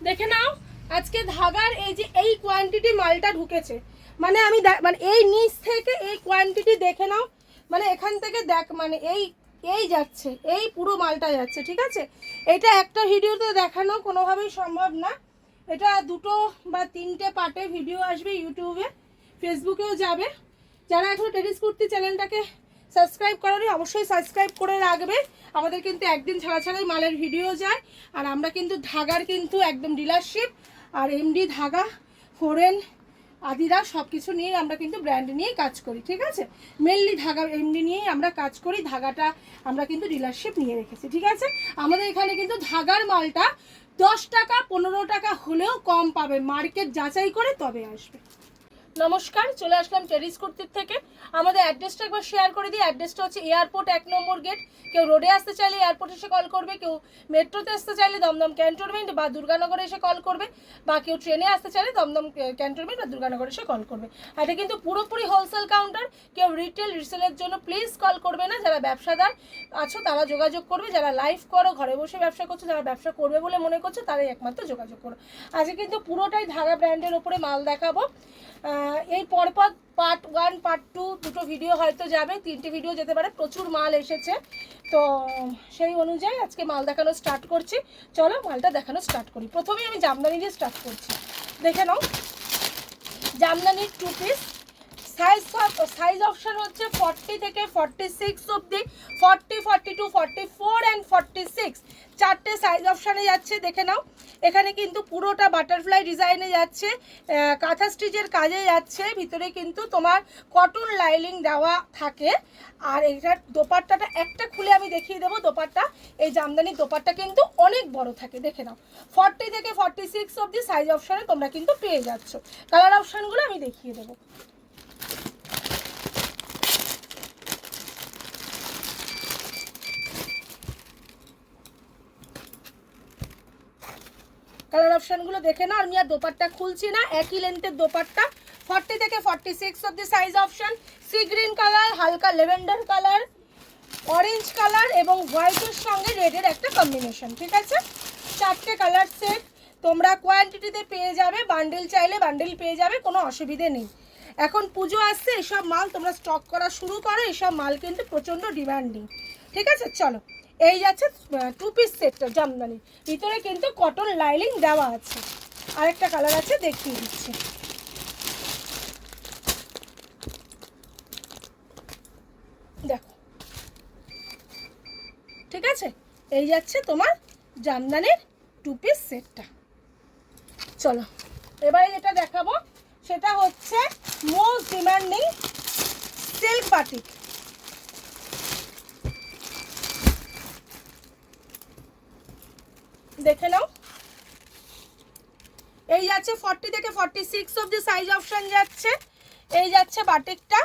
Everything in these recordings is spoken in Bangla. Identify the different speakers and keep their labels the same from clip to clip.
Speaker 1: দেখে নাও আজকে ধাগার এই যে এই কোয়ান্টিটি মালটা ঢুকেছে, মানে আমি মানে এই নিচ থেকে এই কোয়ান্টিটি দেখে নাও, মানে এখান থেকে দেখ, মানে এই এই যাচ্ছে, এই পুরো মালটা যাচ্ছে, ঠিক আছে। এটা একটা ভিডিওতে দেখানো কোনোভাবেই সম্ভব না, এটা দুটো বা তিনটে পার্টে ভিডিও আসবে, ইউটিউবে ফেসবুকেও যাবে। যারা এখনো টেনিস কুর্তি চ্যানেলটাকে সাবস্ক্রাইব করোনি অবশ্যই সাবস্ক্রাইব করে রাখবে। আমাদের কিন্তু একদিন ছাড়া ছাড়াই মালের ভিডিও যায়, আর আমরা কিন্তু ধাগার কিন্তু একদম ডিলারশিপ আর এমডি ধাগা ফোরেন আদিরা সব কিছু নিয়ে আমরা কিন্তু ব্র্যান্ড নিয়েই কাজ করি, ঠিক আছে। মেনলি ধাগা এমডি নিয়েই আমরা কাজ করি, ধাগাটা আমরা কিন্তু ডিলারশিপ নিয়ে রেখেছি, ঠিক আছে। আমাদের এখানে কিন্তু ধাগার মালটা 10 টাকা 15 টাকা হলেও কম পাবে, মার্কেট যাচাই করে তবে আসবে। নমস্কার, চলে আসলাম টেরিস কুর্তির থেকে। আমাদের অ্যাড্রেসটা একবার শেয়ার করে দিই। অ্যাড্রেসটা হচ্ছে এয়ারপোর্ট 1 নম্বর গেট। কেউ রোডে আসতে চাইলে এয়ারপোর্ট এসে কল করবে, কেউ মেট্রোতে আসতে চাইলে দমদম ক্যান্টনমেন্ট বা দুর্গানগরে এসে কল করবে, বা কেউ ট্রেনে আসতে চাইলে দমদম ক্যান্টনমেন্ট বা দুর্গানগরে এসে কল করবে। আর এটা কিন্তু পুরোপুরি হোলসেল কাউন্টার, কেউ রিটেল রিসেলের জন্য প্লিজ কল করবে না। যারা ব্যবসাদার আছো তারা যোগাযোগ করবে, যারা লাইভ করো ঘরে বসে ব্যবসা করছো, যারা ব্যবসা করবে বলে মনে করছো তারাই একমাত্র যোগাযোগ করো। আজকে কিন্তু পুরোটাই ধাগা ব্র্যান্ডের ওপরে মাল দেখাবো। এই পরপর পার্ট 1 পার্ট 2 দুটো ভিডিও হয়তো যাবে, 3টে ভিডিও যেতে পারে, প্রচুর মাল এসেছে। তো সেই অনুযায়ী আজকে মাল দেখানো স্টার্ট করছি। চলো মালটা দেখানো স্টার্ট করি। প্রথমেই আমি জামদানি দিয়ে স্টার্ট করছি। দেখে নাও জামদানির 2 পিস। সাইজ অপশন হচ্ছে 40 থেকে 46 অবধি, 40, 42, 44 অ্যান্ড 46 চারটে সাইজ অপশানে যাচ্ছে। দেখে নাও এখানে কিন্তু পুরোটা বাটারফ্লাই ডিজাইনে যাচ্ছে, কাঁথা স্টিচের কাজে যাচ্ছে, ভিতরে কিন্তু তোমার কটন লাইলিং দেওয়া থাকে। আর এটার দোপাট্টাটা একটা খুলে আমি দেখিয়ে দেবো। দোপাট্টা এই জামদানির দোপাট্টা কিন্তু অনেক বড় থাকে। দেখে নাও 40 থেকে 46 অবধি সাইজ অপশানে তোমরা কিন্তু পেয়ে যাচ্ছ। কালার অপশানগুলো আমি দেখিয়ে দেবো। কালার অপশানগুলো দেখে নাও। আমি আর দোপাট্টা খুলছি না, একই লেন্থের দোপাট্টা। 40 থেকে 46 অবধি size option. Sea green colour, হালকা লেভেন্ডার কালার, অরেঞ্জ কালার এবং হোয়াইটের সঙ্গে রেডের একটা কম্বিনেশন, ঠিক আছে। চারটে কালার সেট তোমরা কোয়ান্টিটিতে পেয়ে যাবে, বান্ডেল চাইলে বান্ডেল পেয়ে যাবে, কোনো অসুবিধে নেই। এখন পুজো আসছে, এসব মাল তোমরা স্টক করা শুরু করো, এসব মাল কিন্তু প্রচণ্ড ডিমান্ডিং, ঠিক আছে। চলো এই যাচ্ছে 2 পিস সেটটা জামদানি, ভিতরে কিন্তু কটন লাইলিং দেওয়া আছে। আরেকটা কালার আছে দেখিয়ে দিচ্ছি। দেখো ঠিক আছে, এই যাচ্ছে তোমার জামদানির 2 পিস সেটটা। চলো এবারে যেটা দেখাবো সেটা হচ্ছে মোস্ট ডিমান্ডিং সিল্ক বাটিক। দেখে নাও এই যাচ্ছে 40 থেকে 46 অবধি সাইজ অপশন যাচ্ছে। এই যাচ্ছে বাটিকটা,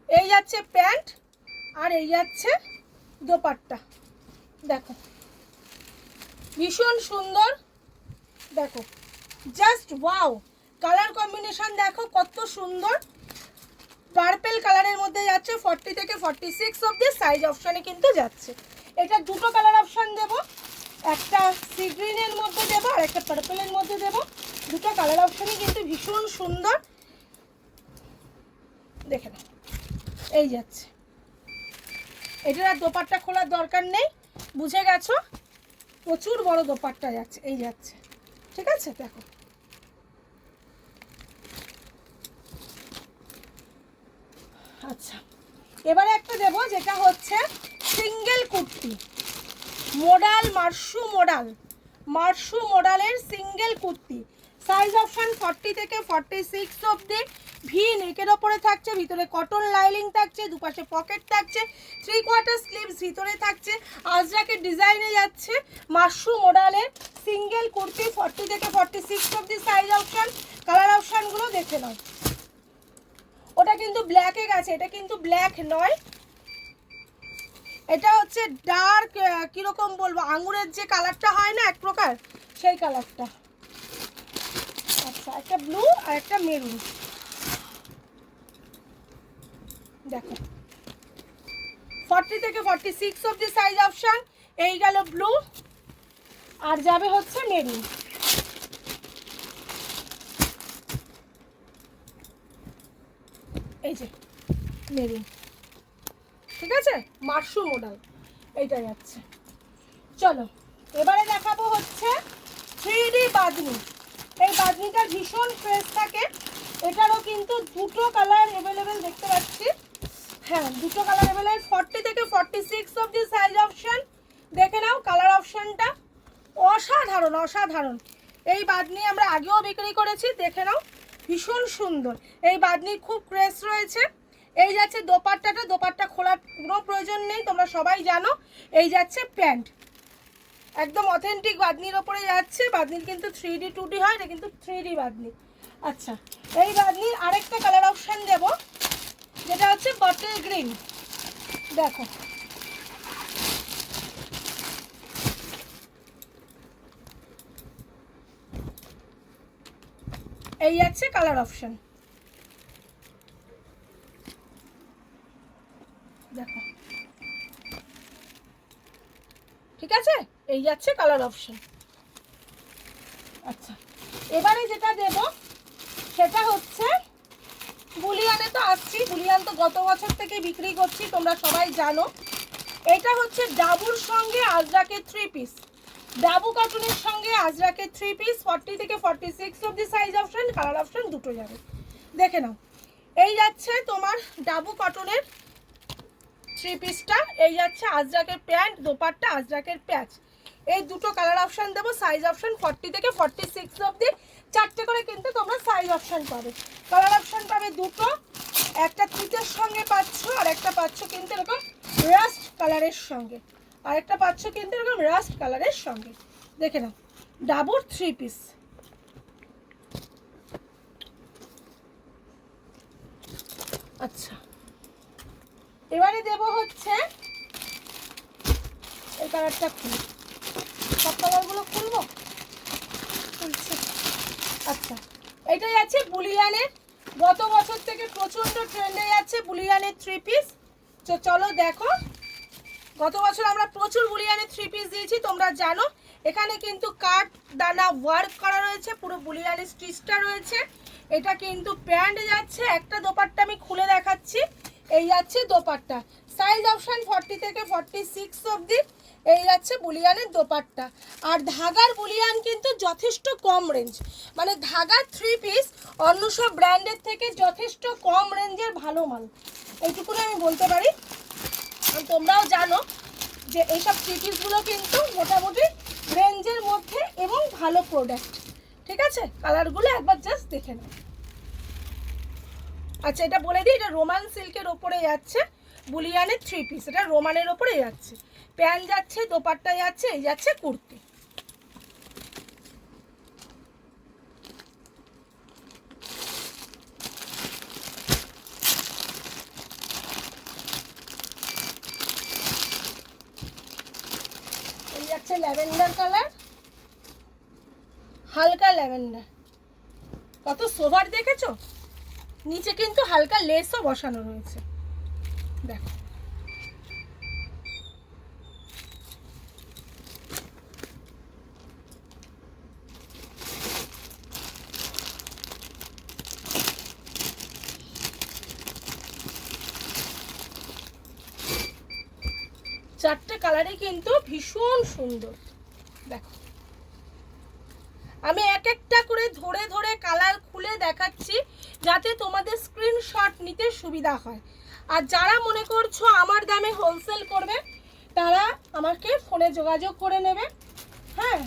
Speaker 1: এই যাচ্ছে প্যান্ট, আর এই যাচ্ছে দোপাট্টা। দেখো ভীষণ সুন্দর, দেখো জাস্ট ওয়াও, কালার কম্বিনেশন দেখো কত সুন্দর। পার্পেল কালারের মধ্যে যাচ্ছে, 40 থেকে 46 অবধি সাইজ অপশানে কিন্তু যাচ্ছে। এটা দুটো কালার অপশান দেবো, একটা সি গ্রিনের মধ্যে দেবো আর একটা পার্পেলের মধ্যে দেবো। দুটো কালার অপশানই কিন্তু ভীষণ সুন্দর। দেখে নাও এই যাচ্ছে, এটার আর দোপাট্টা খোলার দরকার নেই, বুঝে গেছো, প্রচুর বড় দোপাট্টা যাচ্ছে, এই যাচ্ছে, ঠিক আছে। দেখো আচ্ছা এবারে একটা দেবো যেটা হচ্ছে সিঙ্গেল কুর্তি মডাল, মার্শু মডালের সিঙ্গেল কুর্তি। সাইজ অপশান 40 থেকে 46 অবধি, ভি নেকের ওপরে থাকছে, ভিতরে কটন লাইলিং থাকছে, দুপাশে পকেট থাকছে, 3/4 স্লিভস ভিতরে থাকছে, আজরাকের ডিজাইনে যাচ্ছে। মার্শু মডালের সিঙ্গেল কুর্তি 40 থেকে 46 অবধি সাইজ অপশান। কালার অপশানগুলো দেখে নাও। ওটা কিন্তু ব্ল্যাকে গেছে, এটা কিন্তু ব্ল্যাক নয়, এটা হচ্ছে ডার্ক, কিরকম বলবো, আঙুরের যে কালারটা হয় না এক প্রকার, সেই কালারটা। আচ্ছা একটা ব্লু আর একটা মেরুন। দেখো 40 থেকে 46 অবধি সাইজ অপশান। এই গেল ব্লু, আর যাবে হচ্ছে মেরুন। এই যে মেরুন, ঠিক আছে, মাশরুম মডেল এইটা যাচ্ছে। চলো এবারে দেখাবো হচ্ছে 3D বাঁধনি। এই বাঁধনিটা ভীষণ ফ্রেশ থাকে, এটারও কিন্তু দুটো কালার অ্যাভেলেবেল দেখতে পাচ্ছি। হ্যাঁ, দুটো কালার অ্যাভেলেবেল, 40 থেকে 46 অবধি সাইজ অপশন। দেখে নাও কালার অপশনটা অসাধারণ অসাধারণ। এই বাঁধনি আমরা আগেও বিক্রি করেছি, দেখে নাও ভীষণ সুন্দর। এই বাঁধনির খুব ক্রেজ রয়েছে। এই যাচ্ছে দোপাট্টাটা, দোপাট্টা খোলার কোনো প্রয়োজন নেই, তোমরা সবাই জানো। এই যাচ্ছে প্যান্ট, একদম অথেন্টিক বাঁধনির ওপরে যাচ্ছে। বাঁধনির কিন্তু 3D 2D হয়, এটা কিন্তু 3D বাঁধনি। আচ্ছা, এই বাঁধনির আরেকটা কালার অপশান দেব, যেটা হচ্ছে বটল গ্রিন। দেখো এই যাচ্ছে কালার অপশন, দেখো ঠিক আছে, এই যাচ্ছে কালার অপশন। আচ্ছা, এবারে যেটা দেব সেটা হচ্ছে বুলিয়ানে। তো আসছি, বুলিয়ান তো গত বছর থেকে বিক্রি করছি, তোমরা সবাই জানো। এটা হচ্ছে ডাবুর সঙ্গে আজরাকের 3 পিস, ডাবু কটনের সঙ্গে আজরাকের 3 পিস, 40 থেকে 46 অবধি সাইজ অপশন, কালার অপশন দুটো যাবে। দেখে নাও, এই যাচ্ছে তোমার ডাবু কটনের 3 পিসটা, এই যাচ্ছে আজরাকের প্যান্ট, দোপাট্টা, আজরাকের প্যাচ। এই দুটো কালার অপশন দেবো, সাইজ অপশন 40 থেকে 46 অবধি, চারটে করে কিন্তু তোমরা সাইজ অপশন পাবে। কালার অপশন পাবে দুটো, একটা তিতের সঙ্গে পাচ্ছ, আর একটা পাচ্ছ কিন্তু এরকম রাস্ট কালারের সঙ্গে, আর একটা পাচ্ছ কিন্তু এরকম রাস্ট কালারের সঙ্গে। দেখে নাও ডাবুর 3 পিস। আচ্ছা, এবারে দেব হচ্ছে এই কালারটা, খুলি সব কালারগুলো খুলবো, খুলছে। আচ্ছা, এটাই আছে বুলিয়ানের, গত বছর থেকে প্রচণ্ড ট্রেন্ডে যাচ্ছে বুলিয়ানের 3 পিস। তো চলো দেখো, গত বছর আমরা প্রচুর বুলিয়ানের 3 পিস দিয়েছি, তোমরা জানো। এখানে কিন্তু কাট দানা ওয়ার্ক করা রয়েছে, পুরো বুলিয়ানের স্টিচটা রয়েছে। এটা কিন্তু প্যান্ট যাচ্ছে, একটা দোপাট্টা আমি খুলে দেখাচ্ছি। এই যাচ্ছে দোপাট্টা, সাইজ অপশন 40 থেকে 46 অবধি। এই যাচ্ছে বুলিয়ানের দোপাট্টা। আর ধাগার বুলিয়ান কিন্তু যথেষ্ট কম রেঞ্জ, মানে ধাগার 3 পিস অন্য সব ব্র্যান্ডের থেকে যথেষ্ট কম রেঞ্জের ভালো মাল, এইটুকুনি আমি বলতে পারি। তোমরাও জানো যে এইসব 3 পিসগুলো কিন্তু মোটামুটি রেঞ্জের মধ্যে এবং ভালো প্রোডাক্ট, ঠিক আছে। কালারগুলো একবার জাস্ট দেখে নাও। আচ্ছা, এটা বলে দিই, এটা রোমান সিল্কের ওপরে যাচ্ছে বুলিয়ানের 3 পিস, এটা রোমানের ওপরে যাচ্ছে, প্যান্ট যাচ্ছে, দোপাট্টা যাচ্ছে, এই যাচ্ছে কুর্তি। এই যাচ্ছে ল্যাভেন্ডার কালার, হালকা ল্যাভেন্ডার, কত সোভার দেখেছো। নিচে কিন্তু হালকা লেসও বসানো রয়েছে, দেখো। চারটে কালারই কিন্তু ভীষণ সুন্দর, দেখো। আমি এক একটা করে ধরে ধরে কালার খুলে দেখাচ্ছি, যাতে তোমাদের স্ক্রিনশট নিতে সুবিধা হয়। আর যারা মনে করছো আমার দামে হোলসেল করবে, তারা আমাকে ফোনে যোগাযোগ করে নেবে। হ্যাঁ,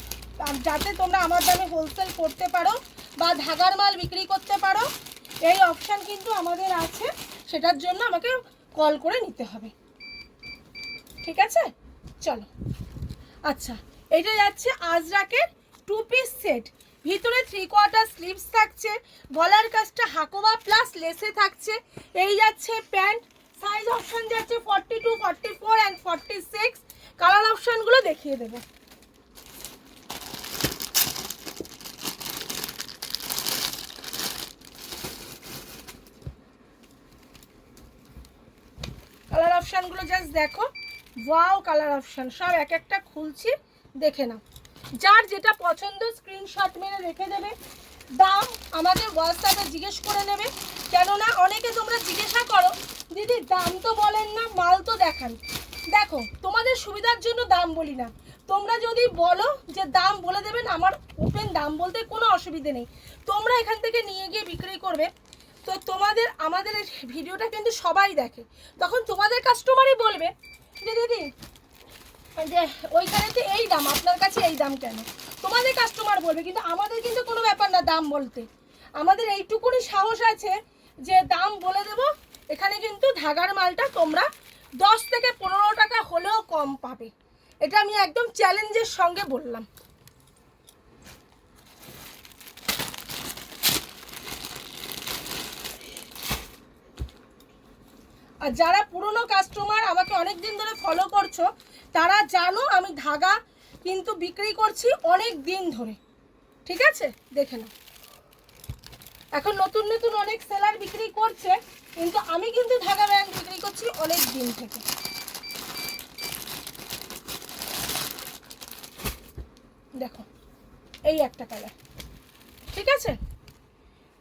Speaker 1: যাতে তোমরা আমার দামে হোলসেল করতে পারো বা ধাগার মাল বিক্রি করতে পারো, এই অপশান কিন্তু আমাদের আছে। সেটার জন্য আমাকে কল করে নিতে হবে, ঠিক আছে। চলো, আচ্ছা, এটা যাচ্ছে আজরাকের 2 পিস সেট, ভিতরে 3/4 স্লিভস থাকছে, গলার কাজটা হাকোবা প্লাস লেসে থাকছে। এই যাচ্ছে প্যান্ট, সাইজ অপশন যাচ্ছে 42, 44 অ্যান্ড 46। কালার অপশনগুলো দেখিয়ে দেবো। কালার অপশানগুলো জাস্ট দেখো, ওয়াও কালার অপশান, সব এক একটা খুলছি, দেখে নাও। যার যেটা পছন্দ স্ক্রিনশট মেরে রেখে দেবে, দাম আমাকে হোয়াটসঅ্যাপে জিজ্ঞেস করে নেবে। কেননা অনেকে তোমরা জিজ্ঞাসা করো দিদি দাম তো বলেন না, মাল তো দেখান। দেখো তোমাদের সুবিধার জন্য দাম বলি না, তোমরা যদি বলো যে দাম বলে দেবেন, আমার ওপেন দাম বলতে কোনো অসুবিধে নেই। তোমরা এখান থেকে নিয়ে গিয়ে বিক্রি করবে, তো তোমাদের আমাদের ভিডিওটা কিন্তু সবাই দেখে, তখন তোমাদের কাস্টমারই বলবে যে দিদি যে ওইখানেতে এই দাম, আপনার কাছে এই দাম কেন, তোমাদের কাস্টমার বলবে। কিন্তু আমাদের কিন্তু কোনো ব্যাপার না দাম বলতে, আমাদের এইটুকুনি সাহস আছে যে দাম বলে দেব। এখানে কিন্তু ধাগার মালটা তোমরা 10 থেকে 15 টাকা হলেও কম পাবে, এটা আমি একদম চ্যালেঞ্জের সঙ্গে বললাম। আর যারা পুরনো কাস্টমার আমাকে অনেক দিন ধরে ফলো করছো, তারা জানো আমি ধাগা কিন্তু বিক্রি করছি অনেক দিন ধরে, ঠিক আছে? দেখে নাও, এখন নতুন নতুন অনেক সেলার বিক্রি করছে, কিন্তু আমি কিন্তু ধাগা ব্যান্ড বিক্রি করছি অনেক দিন থেকে। দেখো এই একটা কালার, ঠিক আছে?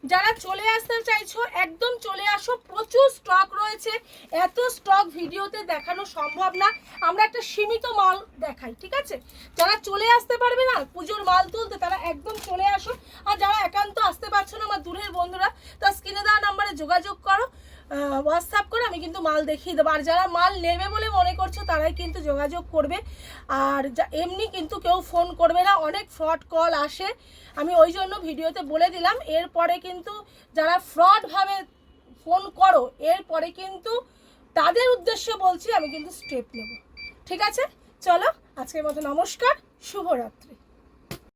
Speaker 1: যারা চলে আসতে চাইছো একদম চলে আসো, প্রচুর স্টক রয়েছে, এত স্টক ভিডিওতে দেখানো সম্ভব না, আমরা একটা সীমিত মাল দেখাই, ঠিক আছে? যারা চলে আসতে পারবে না পুজোর মাল তুলতে, তারা একদম চলে আসো। আর যারা একান্ত আসতে পারছো না আমার দূরের বন্ধুরা, তার স্ক্রিনে দেওয়া নাম্বারে যোগাযোগ করো, হোয়াটসঅ্যাপ করে আমি কিন্তু মাল দেখিয়ে দেবো। আর যারা মাল নেবে বলে মনে করছো তারাই কিন্তু যোগাযোগ করবে, আর এমনি কিন্তু কেউ ফোন করবে না, অনেক ফ্রড কল আসে, আমি ওই জন্য ভিডিওতে বলে দিলাম। এরপরে কিন্তু যারা ফ্রডভাবে ফোন করো, এরপরে কিন্তু তাদের উদ্দেশ্যে বলছি আমি কিন্তু স্টেপ নেব, ঠিক আছে? চলো আজকের মতো নমস্কার, শুভরাত্রি।